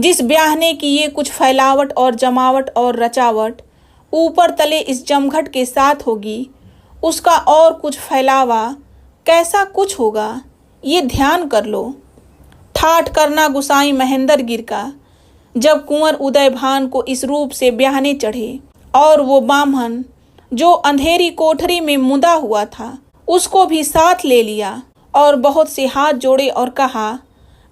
जिस ब्याह ने की ये कुछ फैलावट और जमावट और रचावट ऊपर तले इस जमघट के साथ होगी, उसका और कुछ फैलावा कैसा कुछ होगा, ये ध्यान कर लो। ठाठ करना गुसाई महेंद्र गिर का, जब कुंवर उदय भान को इस रूप से ब्याहने चढ़े और वो बामन जो अंधेरी कोठरी में मुदा हुआ था उसको भी साथ ले लिया और बहुत से हाथ जोड़े और कहा,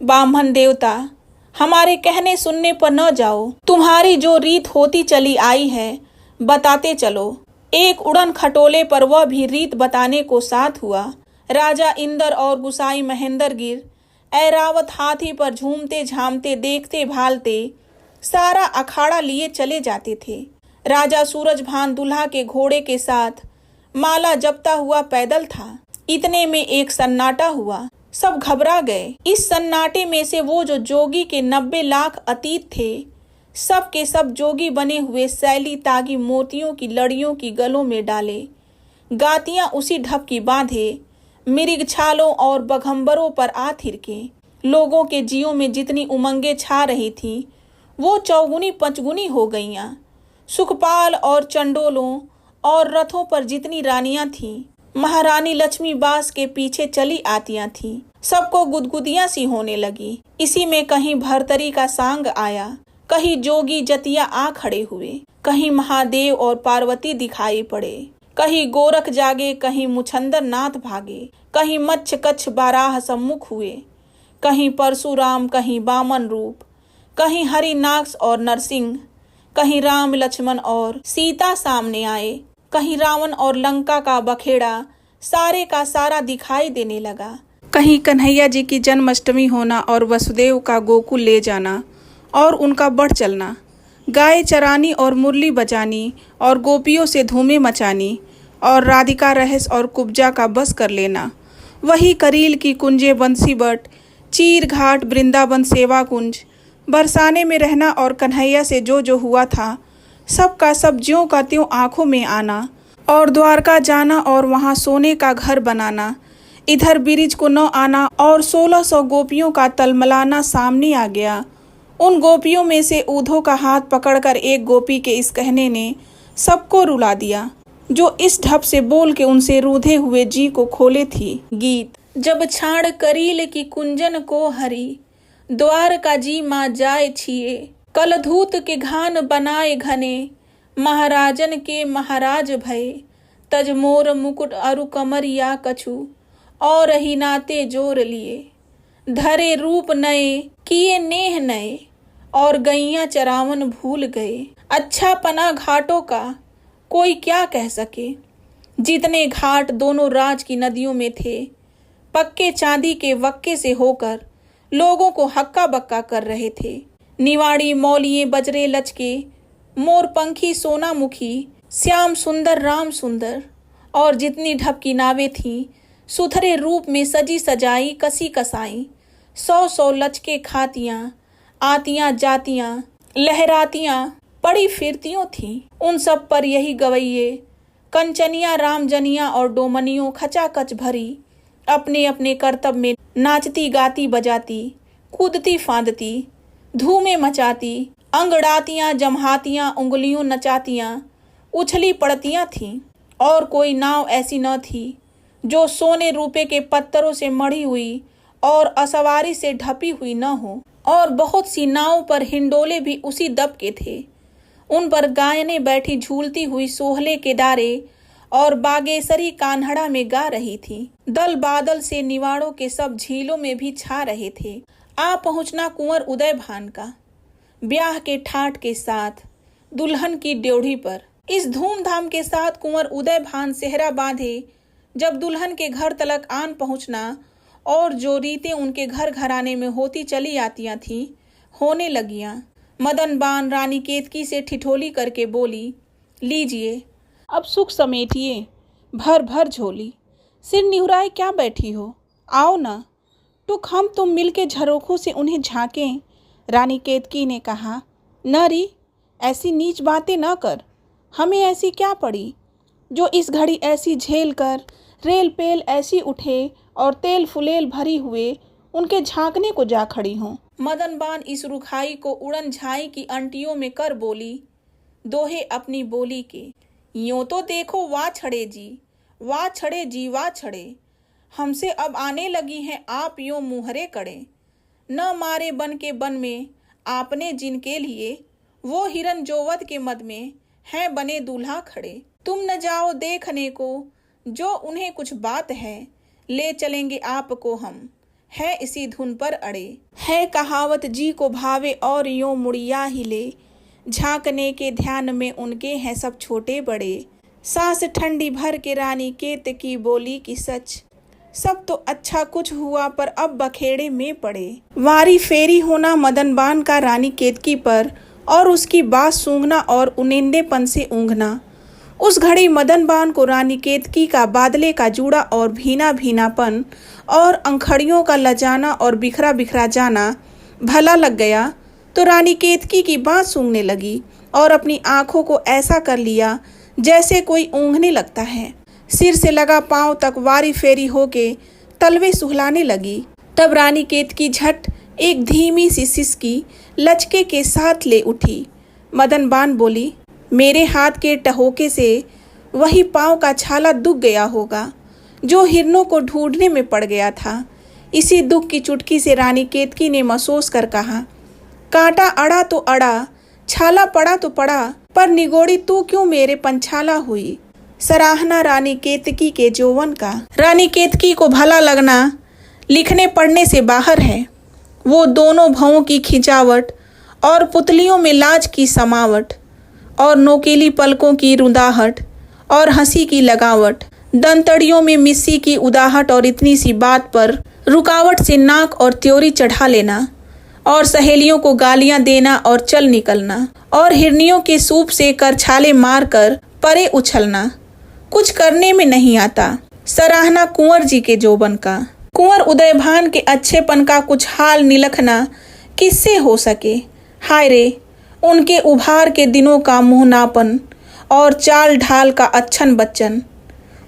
बामन देवता, हमारे कहने सुनने पर न जाओ, तुम्हारी जो रीत होती चली आई है बताते चलो। एक उड़न खटोले पर वह भी रीत बताने को साथ हुआ। राजा इंदर और गुसाई महेंद्र गिर ऐरावत हाथी पर झूमते झामते देखते भालते सारा अखाड़ा लिए चले जाते थे। राजा सूरजभान दुल्हा के घोड़े के साथ माला जपता हुआ पैदल था। इतने में एक सन्नाटा हुआ, सब घबरा गए। इस सन्नाटे में से वो जो जोगी के 90 लाख अतीत थे, सब के सब जोगी बने हुए सैली तागी मोतियों की लड़ियों की गलों में डाले, गातियां उसी ढप की बांधे, मिर्ग छालों और बघम्बरों पर आ थिरके। लोगों के जियों में जितनी उमंगे छा रही थी वो चौगुनी पंचगुनी हो गईयां। सुखपाल और चंडोलों और रथों पर जितनी रानियां थीं, महारानी लक्ष्मी बास के पीछे चली आतियां थीं। सबको गुदगुदियां सी होने लगी। इसी में कहीं भरतरी का सांग आया, कहीं जोगी जतिया आ खड़े हुए, कहीं महादेव और पार्वती दिखाई पड़े, कहीं गोरख जागे, कहीं मुछंदर नाथ भागे, कहीं मच्छ कच्छ बाराह सम्मुख हुए, कहीं परशुराम, कहीं बामन रूप, कहीं हरिनाक्ष और नरसिंह, कहीं राम लक्ष्मण और सीता सामने आए, कहीं रावण और लंका का बखेड़ा सारे का सारा दिखाई देने लगा। कहीं कन्हैया जी की जन्माष्टमी होना और वसुदेव का गोकुल ले जाना और उनका बढ़ चलना, गाय चरानी और मुरली बजानी और गोपियों से धूमें मचानी और राधिका रहस और कुब्जा का बस कर लेना। वही करील की कुंजे बंसी बट, चीर घाट, वृंदावन सेवा कुंज, बरसाने में रहना और कन्हैया से जो जो हुआ था सब का सब ज्यों का त्यों आंखों में आना और द्वारका जाना और वहाँ सोने का घर बनाना, इधर बिरिज को न आना और 1600 गोपियों का तलमलाना सामने आ गया। उन गोपियों में से ऊधो का हाथ पकड़कर एक गोपी के इस कहने ने सबको रुला दिया, जो इस ढप से बोल के उनसे रूधे हुए जी को खोले थी। गीत। जब छाड़ करील की कुंजन को हरी, द्वार का जी माँ जाए छिए, कलधूत के घान बनाए घने, महाराजन के महाराज भय, तज मोर मुकुट अरु कमरिया कछु, और ही नाते जोर लिए, धरे रूप नए किए नेह नए, और गैया चरावन भूल गए। अच्छा पना घाटों का कोई क्या कह सके, जितने घाट दोनों राज की नदियों में थे, पक्के चांदी के वक्के से होकर लोगों को हक्का बक्का कर रहे थे। निवाड़ी मौलिये बजरे लचके, मोर पंखी सोना मुखी, श्याम सुंदर राम सुंदर, और जितनी ढप की नावें थीं सुथरे रूप में सजी सजाई कसी कसाई, 100 लचके खातियां आतियां जातियां लहरातियां पड़ी फिरतियों थीं। उन सब पर यही गवैये कंचनिया रामजनिया और डोमनियों खचाखच भरी अपने अपने कर्तव्य में नाचती गाती बजाती कूदती फांदती धूमें मचाती अंगड़ातियां जमहातियां उंगलियों नचातियां उछली पड़तियां थीं। और कोई नाव ऐसी न थी जो सोने रूपे के पत्थरों से मढ़ी हुई और असवारी से ढपी हुई न हो, और बहुत सी नाव पर हिंडोले भी उसी दब के थे। उन पर गायने बैठी झूलती हुई सोहले के डारे और बागेसरी कान्हड़ा में गा रही थी। दल बादल से निवाड़ों के सब झीलों में भी छा रहे थे। आ पहुंचना कुंवर उदय भान का ब्याह के ठाठ के साथ दुल्हन की ड्योढ़ी पर। इस धूमधाम के साथ कुंवर उदय भान सेहरा बांधे जब दुल्हन के घर तलक आन पहुंचना और जो रीतें उनके घर घराने में होती चली आतियां थीं होने लगियां। मदन बान रानी केतकी से ठिठोली करके बोली, लीजिए अब सुख समेटिए, भर भर झोली। सिर निहुराए क्या बैठी हो, आओ ना, टुक हम तुम मिल के झरोखों से उन्हें झांकें। रानी केतकी ने कहा, न री, ऐसी नीच बातें न कर, हमें ऐसी क्या पड़ी जो इस घड़ी ऐसी झेल कर रेल पेल ऐसी उठे और तेल फुलेल भरी हुए उनके झांकने को जा खड़ी हों। मदनबान इस रुखाई को उड़न झाई की अंटियों में कर बोली, दोहे अपनी बोली के। यूं तो देखो वाह छड़े जी, वाह छड़े जी वाह छड़े, हमसे अब आने लगी हैं आप यूं मुहरे कड़े। न मारे बन के बन में आपने जिनके लिए, वो हिरन जोवत के मद में हैं बने दूल्हा खड़े। तुम न जाओ देखने को जो उन्हें कुछ बात है, ले चलेंगे आपको हम, है इसी धुन पर अड़े। है कहावत जी को भावे और यूं मुड़िया ही ले, झांकने के ध्यान में उनके हैं सब छोटे बड़े। सांस ठंडी भर के रानी केत की बोली की सच, सब तो अच्छा कुछ हुआ पर अब बखेड़े में पड़े। वारी फेरी होना मदनबान का रानी केतकी पर और उसकी बात सूंघना और उनिंदेपन से ऊँघना। उस घड़ी मदनबान को रानी केतकी का बादले का जूड़ा और भीना भीनापन और अंखड़ियों का लजाना और बिखरा बिखरा जाना भला लग गया तो रानी केतकी की बात सूंघने लगी और अपनी आंखों को ऐसा कर लिया जैसे कोई ऊँघने लगता है। सिर से लगा पांव तक वारी फेरी होके तलवे सुहलाने लगी। तब रानी केतकी झट एक धीमी सी सिसकी लचके के साथ ले उठी। मदनबान बोली, मेरे हाथ के टहोके से वही पांव का छाला दुख गया होगा जो हिरनों को ढूंढने में पड़ गया था। इसी दुख की चुटकी से रानी केतकी ने महसूस कर कहा, कांटा अड़ा तो अड़ा, छाला पड़ा तो पड़ा, पर निगोड़ी तू क्यों मेरे पंछाला हुई। सराहना रानी केतकी के जौवन का। रानी केतकी को भला लगना लिखने पढ़ने से बाहर है। वो दोनों भवों की खिंचावट और पुतलियों में लाज की समावट और नोकीली पलकों की रुंदाहट और हंसी की लगावट, दंतड़ियों में मिस्सी की उदाहट और इतनी सी बात पर रुकावट से नाक और त्योरी चढ़ा लेना और सहेलियों को गालियां देना और चल निकलना और हिरनियों के सूप से करछाले मार कर परे उछलना, कुछ करने में नहीं आता। सराहना कुंवर जी के जोबन का। कुंवर उदयभान के अच्छेपन का कुछ हाल निलखना किससे हो सके। हाय रे, उनके उभार के दिनों का मुँहनापन और चाल ढाल का अच्छन बच्चन,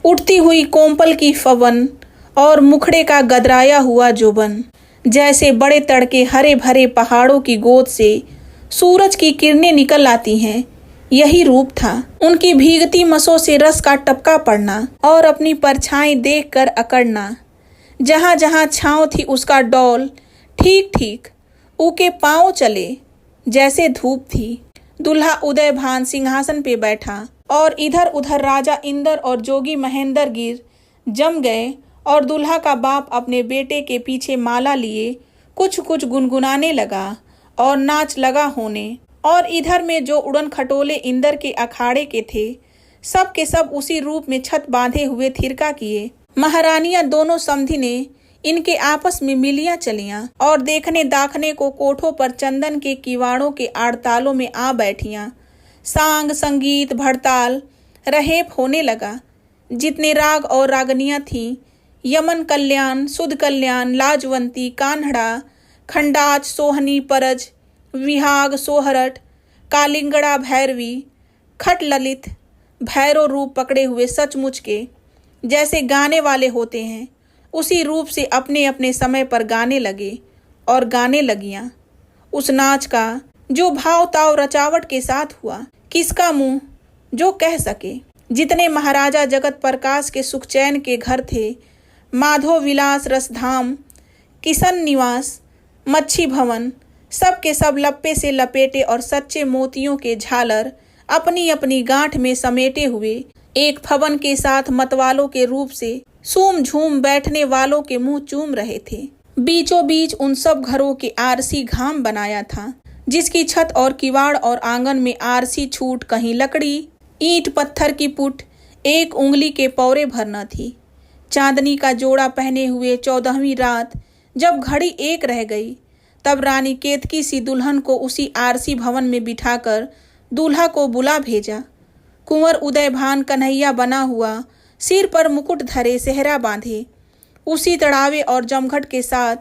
उठती हुई कोंपल की फवन और मुखड़े का गदराया हुआ जोबन, जैसे बड़े तड़के हरे भरे पहाड़ों की गोद से सूरज की किरणें निकल आती हैं, यही रूप था। उनकी भीगती मसों से रस का टपका पड़ना और अपनी परछाई देखकर अकड़ना। जहाँ जहाँ छाँव थी उसका डौल ठीक ठीक ऊके पाँव चले जैसे धूप थी। दुल्हा उदयभान सिंहासन पे बैठा और इधर उधर राजा इंदर और जोगी महेंद्र गिर जम गए और दुल्हा का बाप अपने बेटे के पीछे माला लिए कुछ कुछ गुनगुनाने लगा और नाच लगा होने। और इधर में जो उड़न खटोले इंदर के अखाड़े के थे सब के सब उसी रूप में छत बांधे हुए थिरका किए। महारानियां दोनों समधी ने इनके आपस में मिलियां चलियां और देखने दाखने को कोठों पर चंदन के किवाड़ों के आड़तालों में आ बैठियां। सांग संगीत भड़ताल रहेप होने लगा। जितने राग और रागनियां थीं, यमन कल्याण, सुध कल्याण, लाजवंती, कान्हड़ा, खंडाच, सोहनी, परज, विहाग, सोहरट, कालिंगड़ा, भैरवी, खट ललित, भैरव रूप पकड़े हुए सचमुच के जैसे गाने वाले होते हैं उसी रूप से अपने अपने समय पर गाने लगे और गाने लगियां। उस नाच का जो भाव ताव रचावट के साथ हुआ, किसका मुंह जो कह सके। जितने महाराजा जगत प्रकाश के सुखचैन के घर थे, माधव विलास, रसधाम, किशन निवास, मच्छी भवन, सब के सब लप्पे से लपेटे और सच्चे मोतियों के झालर अपनी अपनी गांठ में समेटे हुए एक फवन के साथ मतवालों के रूप से सूम झूम बैठने वालों के मुंह चूम रहे थे। बीचों बीच उन सब घरों के आरसी घाम बनाया था, जिसकी छत और किवाड़ और आंगन में आरसी छूट कहीं लकड़ी, ईंट पत्थर की पुट एक उंगली के पौरे भर न थी। चांदनी का जोड़ा पहने हुए 14वीं रात जब घड़ी एक रह गई, तब रानी केतकी सी दुल्हन को उसी आरसी भवन में बिठाकर दूल्हा को बुला भेजा। कुंवर उदयभान कन्हैया बना हुआ, सिर पर मुकुट धरे, सेहरा बांधे, उसी तड़ावे और जमघट के साथ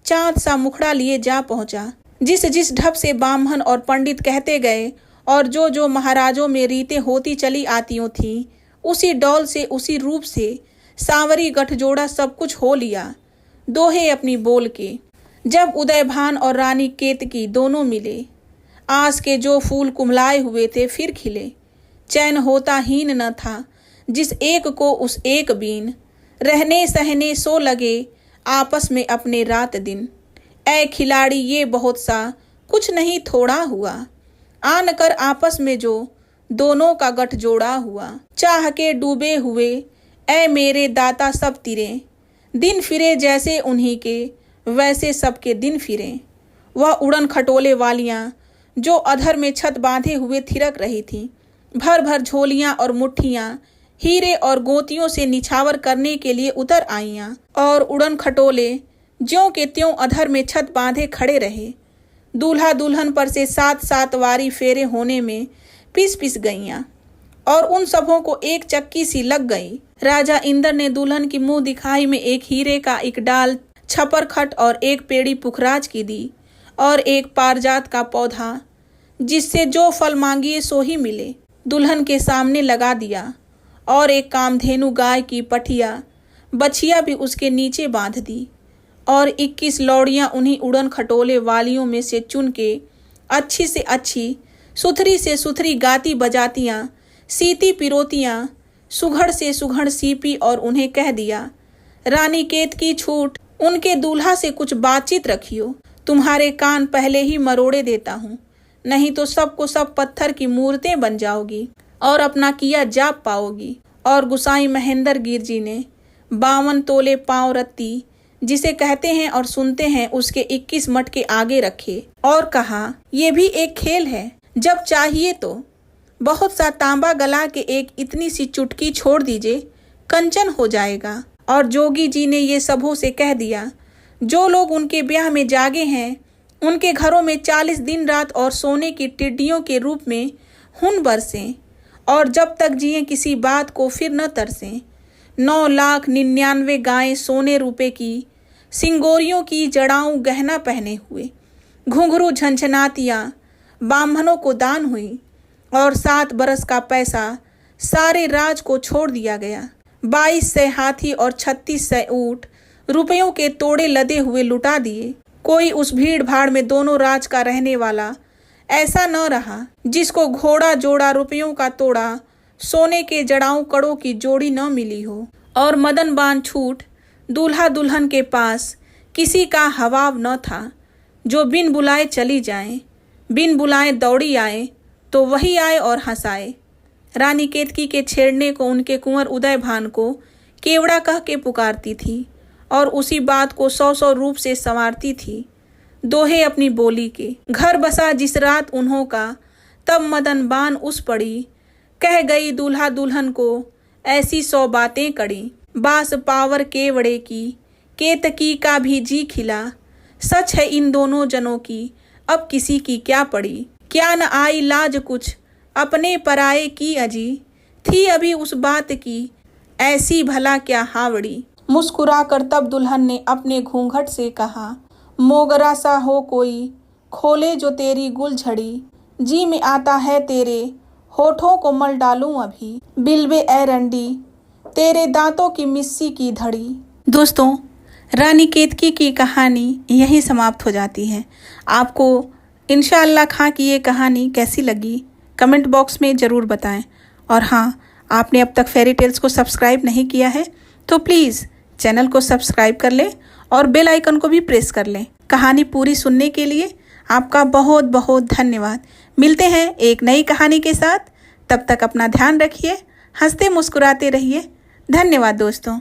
चांद सा मुखड़ा लिए जा पहुंचा। जिस जिस ढप से बामहन और पंडित कहते गए और जो जो महाराजों में रीतें होती चली आतियों थीं, उसी डौल से उसी रूप से सांवरी गठजोड़ा सब कुछ हो लिया। दोहे अपनी बोल के। जब उदयभान और रानी केतकी दोनों मिले, आस के जो फूल कुम्हलाए हुए थे फिर खिले। चैन होता हीन न था जिस एक को उस एक बीन, रहने सहने सो लगे आपस में अपने रात दिन। ऐ खिलाड़ी ये बहुत सा कुछ नहीं थोड़ा हुआ, आन कर आपस में जो दोनों का गठ जोड़ा हुआ। चाह के डूबे हुए ऐ मेरे दाता सब तिरे, दिन फिरे जैसे उन्हीं के वैसे सबके दिन फिरे। वह उड़न खटोले वालियां जो अधर में छत बांधे हुए थिरक रही थीं, भर भर झोलियां और मुट्ठियां हीरे और गोतियों से निछावर करने के लिए उतर आईयां, और उड़न खटोले ज्यों के त्यों अधर में छत बांधे खड़े रहे। दूल्हा दुल्हन पर से 7-7 वारी फेरे होने में पिस पिस गईयां और उन सबों को एक चक्की सी लग गई। राजा इंद्र ने दुल्हन की मुंह दिखाई में एक हीरे का एक डाल छपर खट और एक पेड़ी पुखराज की दी और एक पारिजात का पौधा जिससे जो फल मांगिए सो ही मिले दुल्हन के सामने लगा दिया, और एक कामधेनु गाय की पठिया बछिया भी उसके नीचे बांध दी, और 21 लौड़ियां उन्हीं उड़न खटोले वालियों में से चुन के अच्छी से अच्छी सुथरी से सुथरी गाती बजातियां सीती पिरोतियां सुघड़ से सुघड़ सीपी, और उन्हें कह दिया, रानी केतकी छूट, उनके दूल्हा से कुछ बातचीत रखियो। तुम्हारे कान पहले ही मरोड़े देता हूँ, नहीं तो सबको सब पत्थर की मूर्तें बन जाओगी और अपना किया जाप पाओगी। और गुसाई महेंद्र गिर जी ने 52 तोले पांव रत्ती जिसे कहते हैं और सुनते हैं उसके 21 मटके आगे रखे और कहा, ये भी एक खेल है, जब चाहिए तो बहुत सा तांबा गला के एक इतनी सी चुटकी छोड़ दीजिए, कंचन हो जाएगा। और जोगी जी ने ये सबों से कह दिया, जो लोग उनके ब्याह में जागे हैं उनके घरों में 40 दिन रात और सोने की टिड्डियों के रूप में हुन बरसें, और जब तक जिए किसी बात को फिर न तरसें। 9,99,000 गायें सोने रुपए की, सिंगोरियों की जड़ाऊं गहना पहने हुए, घुंघरू झंझनातियाँ ब्राह्मणों को दान हुई, और 7 बरस का पैसा सारे राज को छोड़ दिया गया। 2200 हाथी और 3600 ऊँट रुपयों के तोड़े लदे हुए लुटा दिए। कोई उस भीड़ भाड़ में दोनों राज का रहने वाला ऐसा न रहा जिसको घोड़ा जोड़ा रुपयों का तोड़ा सोने के जड़ाऊ कड़ों की जोड़ी न मिली हो। और मदन बान छूट दूल्हा दुल्हन के पास किसी का हवाव न था जो बिन बुलाए चली जाए, बिन बुलाए दौड़ी आए तो वही आए और हंसाए। रानी केतकी के छेड़ने को उनके कुंवर उदयभान को केवड़ा कह के पुकारती थी और उसी बात को 100-100 रूप से संवारती थी। दोहे अपनी बोली के घर बसा जिस रात उन्हों का, तब मदन बान उस पड़ी, कह गई दूल्हा दुल्हन को ऐसी 100 बातें कड़ी। बास पावर केवड़े की, केतकी का भी जी खिला, सच है इन दोनों जनों की अब किसी की क्या पड़ी। क्या न आई लाज कुछ अपने पराये की अजी, थी अभी उस बात की ऐसी भला क्या हावड़ी। मुस्कुरा कर तब दुल्हन ने अपने घूंघट से कहा, मोगरा सा हो कोई खोले जो तेरी गुलझड़ी, जी में आता है तेरे होठों को मल डालूं अभी, बिलबे ए रंडी तेरे दांतों की मिस्सी की धड़ी। दोस्तों, रानी केतकी की कहानी यहीं समाप्त हो जाती है। आपको इंशाअल्लाह खां की ये कहानी कैसी लगी कमेंट बॉक्स में ज़रूर बताएं। और हाँ, आपने अब तक फेरी टेल्स को सब्सक्राइब नहीं किया है तो प्लीज़ चैनल को सब्सक्राइब कर लें और बेल आइकन को भी प्रेस कर लें। कहानी पूरी सुनने के लिए आपका बहुत बहुत धन्यवाद। मिलते हैं एक नई कहानी के साथ, तब तक अपना ध्यान रखिए, हंसते मुस्कुराते रहिए। धन्यवाद दोस्तों।